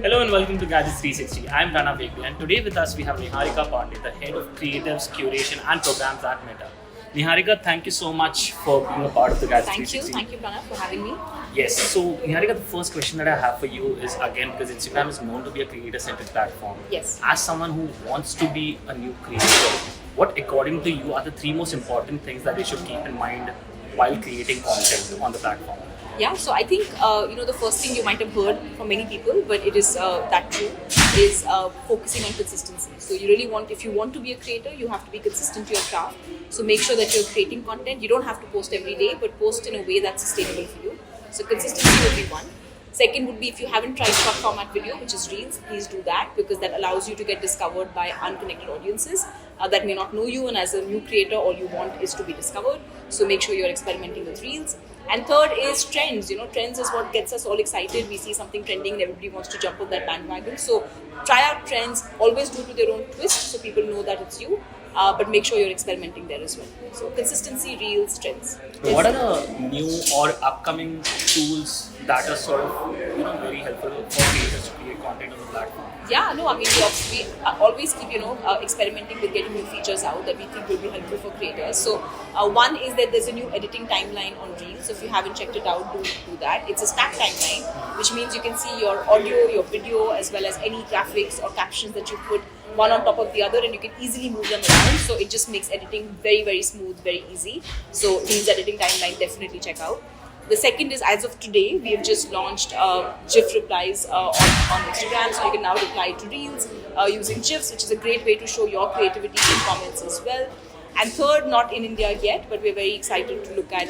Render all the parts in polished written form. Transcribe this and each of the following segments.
Hello and welcome to Gadgets 360. I'm Pranav Begri and today with us we have Niharika Pandey, the head of creatives, curation and programs at Meta. Niharika, thank you so much for being a part of the Gadgets 360. Thank you Pranav for having me. Yes, so Niharika, the first question that I have for you is again because Instagram is known to be a creator-centered platform. Yes. As someone who wants to be a new creator, what according to you are the three most important things that they should keep in mind while creating content on the platform? Yeah, so I think the first thing you might have heard from many people, but it is that true, is focusing on consistency. So you really want, if you want to be a creator, you have to be consistent to your craft. So make sure that you're creating content. You don't have to post every day, but post in a way that's sustainable for you. So consistency would be one. Second would be if you haven't tried short format video, which is Reels, please do that because that allows you to get discovered by unconnected audiences that may not know you, and as a new creator, all you want is to be discovered. So make sure you're experimenting with Reels. And third is trends. Trends is what gets us all excited. We see something trending and everybody wants to jump on that bandwagon. So try out trends, always do to their own twist so people know that it's you. But make sure you're experimenting there as well. So consistency, Reels, trends. What are the new or upcoming tools that are sort of very helpful for creators to create content on the platform? Yeah, no, I mean, we always keep, experimenting with getting new features out that we think will be helpful for creators. So one is that there's a new editing timeline on Reels. So if you haven't checked it out, do that. It's a stack timeline, which means you can see your audio, your video, as well as any graphics or captions that you put one on top of the other, and you can easily move them around. So it just makes editing very, very smooth, very easy. So Reels editing timeline, definitely check out. The second is, as of today, we have just launched GIF replies on Instagram. So you can now reply to Reels using GIFs, which is a great way to show your creativity in comments as well. And third, not in India yet, but we're very excited to look at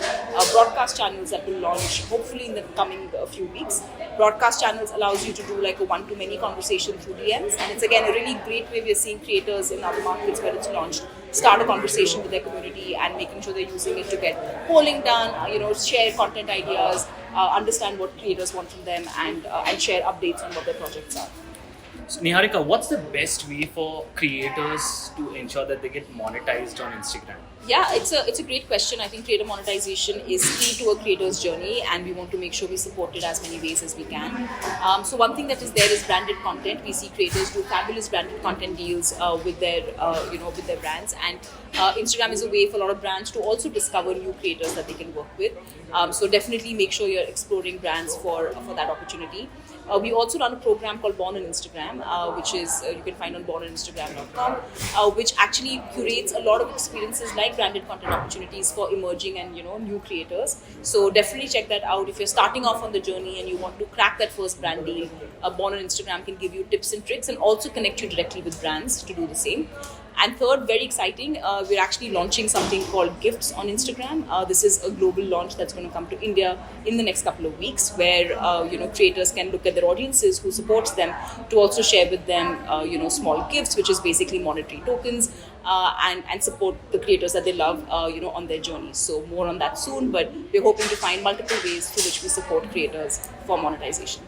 broadcast channels that will launch hopefully in the coming few weeks. Broadcast channels allows you to do like a one-to-many conversation through DMs, and it's again a really great way. We're seeing creators in other markets where it's launched start a conversation with their community and making sure they're using it to get polling done, share content ideas, understand what creators want from them, and share updates on what their projects are. So Niharika, what's the best way for creators to ensure that they get monetized on Instagram? Yeah, it's a great question. I think creator monetization is key to a creator's journey, and we want to make sure we support it as many ways as we can. So one thing that is there is branded content. We see creators do fabulous branded content deals with their brands, and Instagram is a way for a lot of brands to also discover new creators that they can work with. So definitely make sure you're exploring brands for that opportunity. We also run a program called Born on Instagram, which is you can find on bornoninstagram.com, which actually curates a lot of experiences like branded content opportunities for emerging and new creators. So definitely check that out if you're starting off on the journey and you want to crack that first brand deal. Born on Instagram can give you tips and tricks and also connect you directly with brands to do the same. And third, very exciting, we're actually launching something called Gifts on Instagram. This is a global launch that's going to come to India in the next couple of weeks, where creators can look at their audiences who supports them to also share with them small gifts, which is basically monetary tokens, and support the creators that they love on their journey. So more on that soon, but we're hoping to find multiple ways through which we support creators for monetization.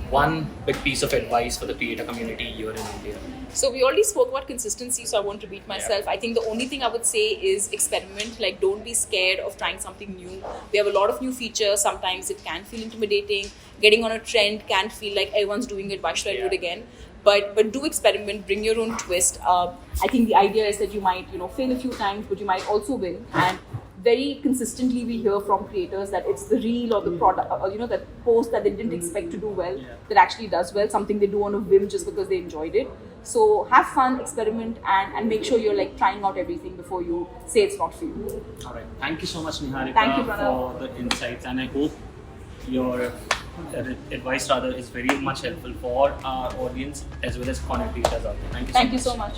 One big piece of advice for the creator community here in India? So we already spoke about consistency, so I won't repeat myself. Yeah. I think the only thing I would say is experiment. Like, don't be scared of trying something new. We have a lot of new features. Sometimes it can feel intimidating. Getting on a trend can feel like everyone's doing it. Why should I do it again? But do experiment. Bring your own twist. I think the idea is that you might fail a few times, but you might also win. And very consistently we hear from creators that it's the reel or the product, that post that they didn't expect to do well, that actually does well, something they do on a whim just because they enjoyed it. So have fun, experiment, and make sure you're trying out everything before you say it's not for you. All right. Thank you so much, Niharika, for the insights, and I hope your advice is very much helpful for our audience as well as content creators out there. Thank you so much.